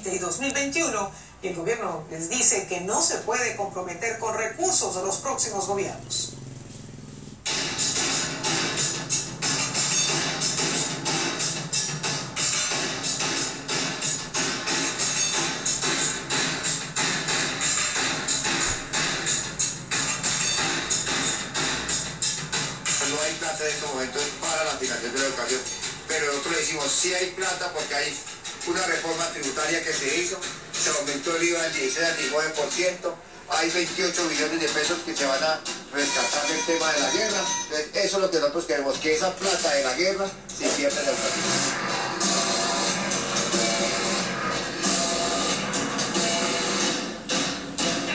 y 2021, y el gobierno les dice que no se puede comprometer con recursos de los próximos gobiernos. No hay plata en este momento para la financiación de la educación, pero nosotros le decimos sí hay plata porque hay una reforma tributaria que se hizo, se aumentó el IVA del 16 al 19%, hay 28 billones de pesos que se van a rescatar del tema de la guerra. Entonces, eso es lo que nosotros queremos, que esa plata de la guerra se invierta en la educación.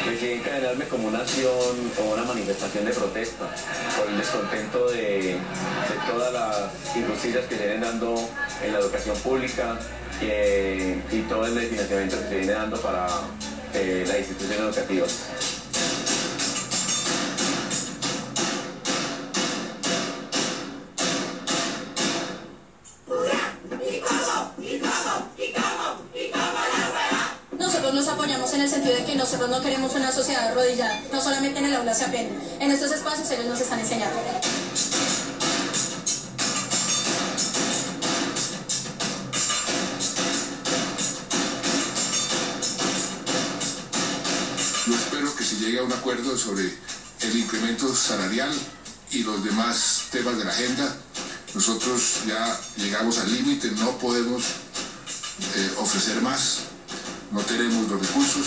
Decidí encadenarme como una acción, como una manifestación de protesta por el descontento de todas las injusticias que se vienen dando en la educación pública y todo el desfinanciamiento que se viene dando para las instituciones educativas. Nosotros nos apoyamos en el sentido de que nosotros no queremos una sociedad arrodillada, no solamente en el aula se aprende, en estos espacios ellos nos están enseñando. Yo espero que se llegue a un acuerdo sobre el incremento salarial y los demás temas de la agenda. Nosotros ya llegamos al límite, no podemos ofrecer más. No tenemos los recursos.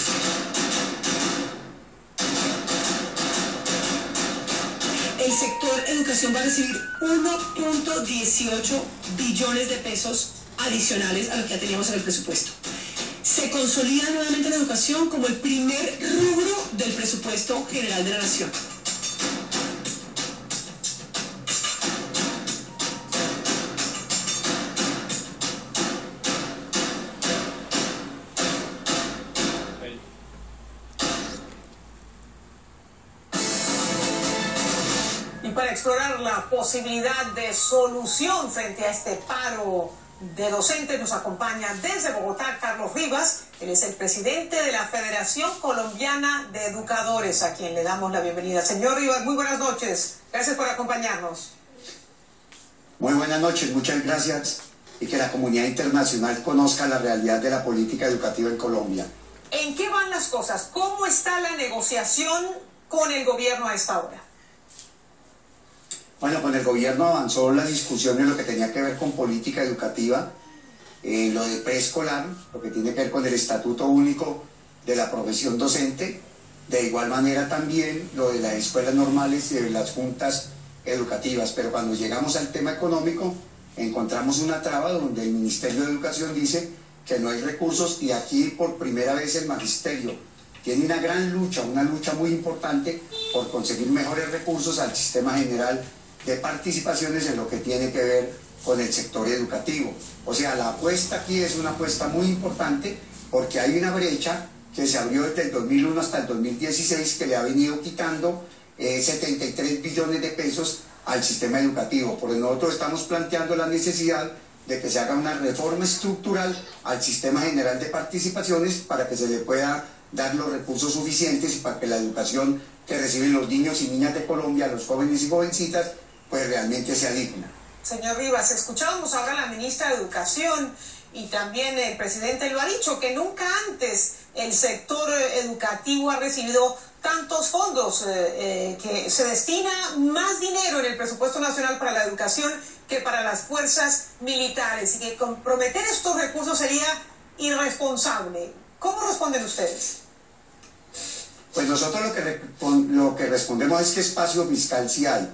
El sector educación va a recibir 1.18 billones de pesos adicionales a lo que ya teníamos en el presupuesto. Se consolida nuevamente la educación como el primer rubro del presupuesto general de la nación. Y para explorar la posibilidad de solución frente a este paro de docentes nos acompaña desde Bogotá Carlos Rivas. Él es el presidente de la Federación Colombiana de Educadores, a quien le damos la bienvenida. Señor Rivas, muy buenas noches. Gracias por acompañarnos. Muy buenas noches, muchas gracias. Y que la comunidad internacional conozca la realidad de la política educativa en Colombia. ¿En qué van las cosas? ¿Cómo está la negociación con el gobierno a esta hora? Bueno, con el gobierno avanzó la discusión en lo que tenía que ver con política educativa, lo de preescolar, lo que tiene que ver con el estatuto único de la profesión docente, de igual manera también lo de las escuelas normales y de las juntas educativas. Pero cuando llegamos al tema económico, encontramos una traba donde el Ministerio de Educación dice que no hay recursos y aquí por primera vez el magisterio tiene una gran lucha, una lucha muy importante por conseguir mejores recursos al sistema general de participaciones en lo que tiene que ver con el sector educativo. O sea, la apuesta aquí es una apuesta muy importante porque hay una brecha que se abrió desde el 2001 hasta el 2016 que le ha venido quitando 73 billones de pesos al sistema educativo. Por eso nosotros estamos planteando la necesidad de que se haga una reforma estructural al sistema general de participaciones para que se le pueda dar los recursos suficientes y para que la educación que reciben los niños y niñas de Colombia, los jóvenes y jovencitas, pues realmente sea digna. Señor Rivas, escuchábamos ahora a la ministra de Educación y también el presidente lo ha dicho, que nunca antes el sector educativo ha recibido tantos fondos, que se destina más dinero en el presupuesto nacional para la educación que para las fuerzas militares y que comprometer estos recursos sería irresponsable. ¿Cómo responden ustedes? Pues nosotros lo que respondemos es que espacio fiscal sí hay.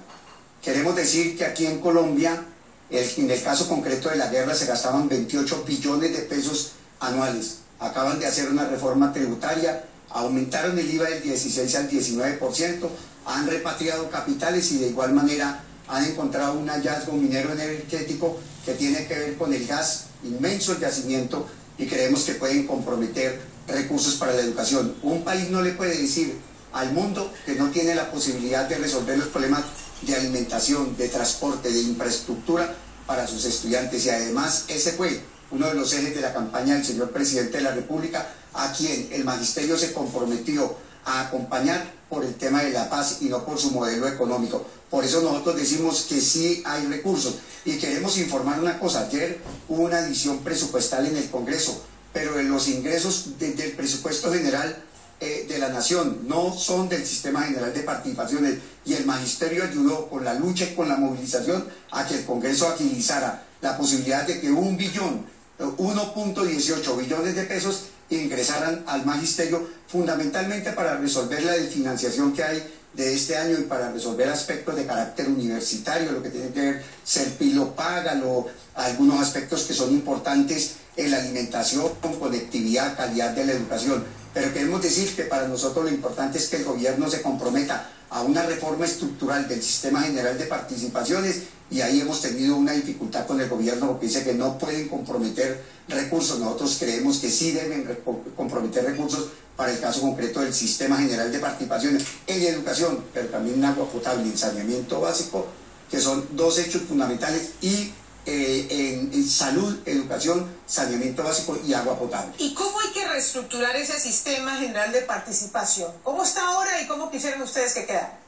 Queremos decir que aquí en Colombia, en el caso concreto de la guerra, se gastaban 28 billones de pesos anuales. Acaban de hacer una reforma tributaria, aumentaron el IVA del 16 al 19%, han repatriado capitales y de igual manera han encontrado un hallazgo minero energético que tiene que ver con el gas, inmenso el yacimiento, y creemos que pueden comprometer recursos para la educación. Un país no le puede decir al mundo que no tiene la posibilidad de resolver los problemas de alimentación, de transporte, de infraestructura para sus estudiantes, y además ese fue uno de los ejes de la campaña del señor presidente de la República, a quien el magisterio se comprometió a acompañar por el tema de la paz y no por su modelo económico. Por eso nosotros decimos que sí hay recursos. Y queremos informar una cosa: ayer hubo una adición presupuestal en el Congreso, pero en los ingresos del presupuesto general de la Nación no son del Sistema General de Participaciones, y el magisterio ayudó con la lucha y con la movilización a que el Congreso agilizara la posibilidad de que 1.18 billones de pesos ingresaran al magisterio, fundamentalmente para resolver la desfinanciación que hay de este año y para resolver aspectos de carácter universitario, lo que tiene que ver Serpilo Págalo, algunos aspectos que son importantes en la alimentación, con conectividad, calidad de la educación. Pero queremos decir que para nosotros lo importante es que el gobierno se comprometa a una reforma estructural del Sistema General de Participaciones, y ahí hemos tenido una dificultad con el gobierno porque dice que no pueden comprometer recursos. Nosotros creemos que sí deben comprometer recursos para el caso concreto del Sistema General de Participaciones en educación, pero también en agua potable y en saneamiento básico, que son dos hechos fundamentales, y en salud, educación, saneamiento básico y agua potable. ¿Y cómo hay que reestructurar ese Sistema General de Participación? ¿Cómo está ahora y cómo quisieran ustedes que quedara?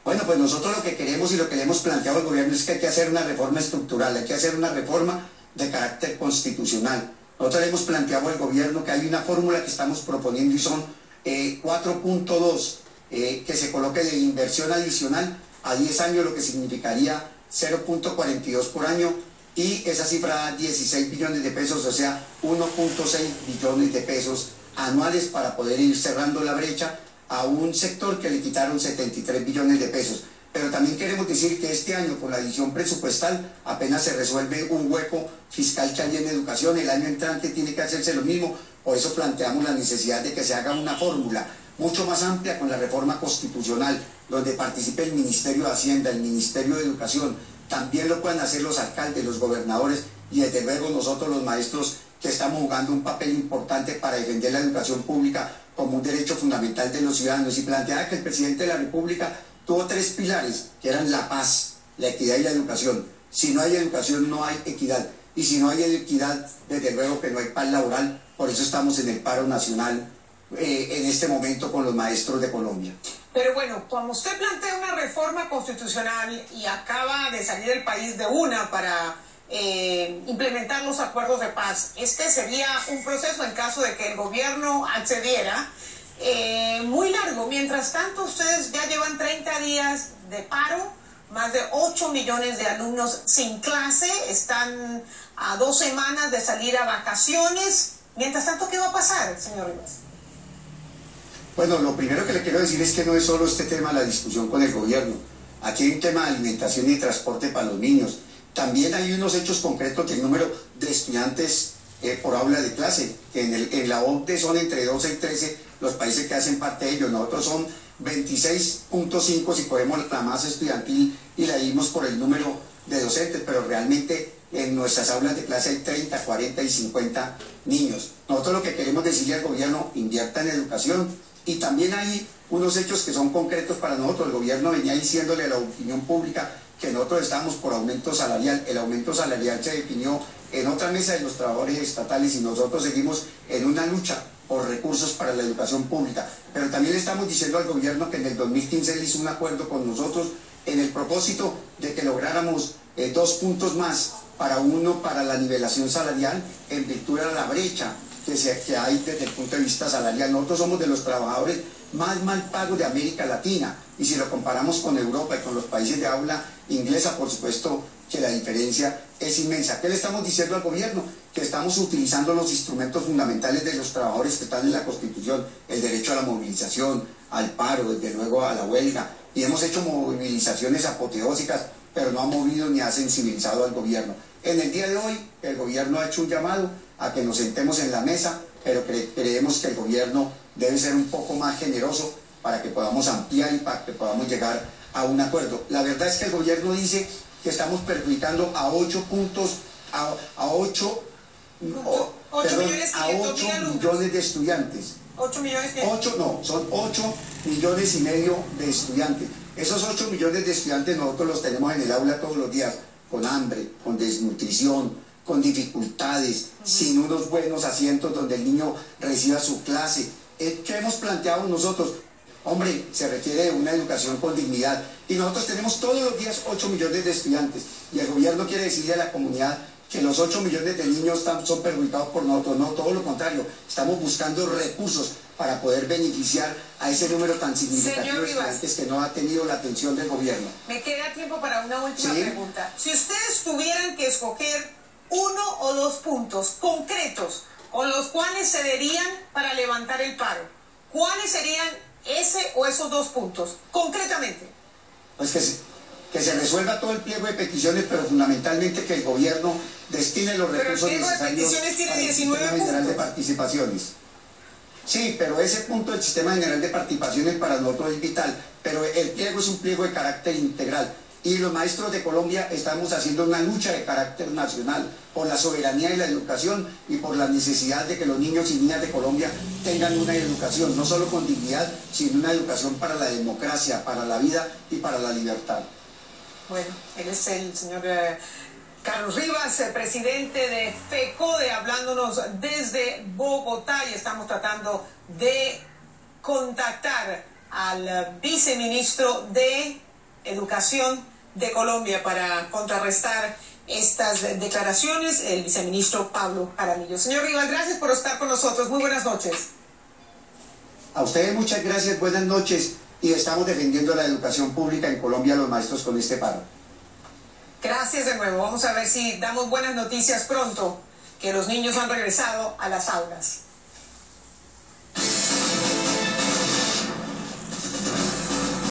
Bueno, pues nosotros lo que queremos y lo que le hemos planteado al gobierno es que hay que hacer una reforma estructural, hay que hacer una reforma de carácter constitucional. Nosotros le hemos planteado al gobierno que hay una fórmula que estamos proponiendo y son 4.2, que se coloque de inversión adicional a 10 años, lo que significaría 0.42 por año, y esa cifra da 16 billones de pesos, o sea, 1.6 billones de pesos anuales para poder ir cerrando la brecha a un sector que le quitaron 73 billones de pesos. Pero también queremos decir que este año, con la adición presupuestal, apenas se resuelve un hueco fiscal que hay en educación. El año entrante tiene que hacerse lo mismo. Por eso planteamos la necesidad de que se haga una fórmula mucho más amplia con la reforma constitucional, donde participe el Ministerio de Hacienda, el Ministerio de Educación, también lo puedan hacer los alcaldes, los gobernadores, y desde luego nosotros los maestros, que estamos jugando un papel importante para defender la educación pública como un derecho fundamental de los ciudadanos. Y planteaba que el presidente de la República tuvo 3 pilares, que eran la paz, la equidad y la educación. Si no hay educación, no hay equidad. Y si no hay equidad, desde luego que no hay paz laboral. Por eso estamos en el paro nacional en este momento con los maestros de Colombia. Pero bueno, como usted plantea una reforma constitucional y acaba de salir del país de una para implementar los acuerdos de paz, este sería un proceso, en caso de que el gobierno accediera, muy largo. Mientras tanto, ustedes ya llevan 30 días de paro, más de 8 millones de alumnos sin clase, están a 2 semanas de salir a vacaciones. Mientras tanto, ¿qué va a pasar, señor Rivas? Bueno, lo primero que le quiero decir es que no es solo este tema la discusión con el gobierno. Aquí hay un tema de alimentación y transporte para los niños. También hay unos hechos concretos del número de estudiantes por aula de clase, que en la OCDE son entre 12 y 13 los países que hacen parte de ellos. Nosotros son 26.5 si cogemos la masa estudiantil y la dimos por el número de docentes, pero realmente en nuestras aulas de clase hay 30, 40 y 50 niños. Nosotros lo que queremos decirle al gobierno: invierta en educación. Y también hay unos hechos que son concretos para nosotros. El gobierno venía diciéndole a la opinión pública que nosotros estamos por aumento salarial. El aumento salarial se definió en otra mesa de los trabajadores estatales y nosotros seguimos en una lucha por recursos para la educación pública. Pero también le estamos diciendo al gobierno que en el 2015 él hizo un acuerdo con nosotros en el propósito de que lográramos 2 puntos más, para la nivelación salarial, en virtud de la brecha que hay desde el punto de vista salarial. Nosotros somos de los trabajadores más mal pagos de América Latina, y si lo comparamos con Europa y con los países de habla inglesa, por supuesto que la diferencia es inmensa. ¿Qué le estamos diciendo al gobierno? Que estamos utilizando los instrumentos fundamentales de los trabajadores que están en la Constitución: el derecho a la movilización, al paro, desde luego a la huelga, y hemos hecho movilizaciones apoteósicas, pero no ha movido ni ha sensibilizado al gobierno. En el día de hoy, el gobierno ha hecho un llamado a que nos sentemos en la mesa, pero creemos que el gobierno debe ser un poco más generoso para que podamos ampliar y para que podamos llegar a un acuerdo. La verdad es que el gobierno dice que estamos perjudicando a 8 millones de estudiantes. 8 millones de... son 8 millones y medio de estudiantes. Esos 8 millones de estudiantes nosotros los tenemos en el aula todos los días. con hambre, con desnutrición, con dificultades, sin unos buenos asientos donde el niño reciba su clase. ¿Qué hemos planteado nosotros? Hombre, se requiere de una educación con dignidad. Y nosotros tenemos todos los días 8 millones de estudiantes. Y el gobierno quiere decirle a la comunidad que los 8 millones de niños son perjudicados por nosotros. No, todo lo contrario. Estamos buscando recursos para poder beneficiar a ese número tan significativo de estudiantes que no ha tenido la atención del gobierno. Me queda tiempo para una última pregunta. Si ustedes tuvieran que escoger 1 o 2 puntos concretos con los cuales se darían para levantar el paro, ¿cuáles serían ese o esos 2 puntos, concretamente? Pues que se resuelva todo el pliego de peticiones, pero fundamentalmente que el gobierno destine los recursos necesarios para el sistema general de participaciones. Sí, pero ese punto del sistema general de participaciones para nosotros es vital, pero el pliego es un pliego de carácter integral. Y los maestros de Colombia estamos haciendo una lucha de carácter nacional por la soberanía y la educación y por la necesidad de que los niños y niñas de Colombia tengan una educación, no solo con dignidad, sino una educación para la democracia, para la vida y para la libertad. Bueno, él es el señor Carlos Rivas, presidente de FECODE, hablándonos desde Bogotá, y estamos tratando de contactar al viceministro de Educación de Colombia para contrarrestar estas declaraciones, el viceministro Pablo Jaramillo. Señor Rivas, gracias por estar con nosotros. Muy buenas noches. A ustedes muchas gracias, buenas noches, y estamos defendiendo la educación pública en Colombia, los maestros, con este paro. Gracias de nuevo. Vamos a ver si damos buenas noticias pronto, que los niños han regresado a las aulas.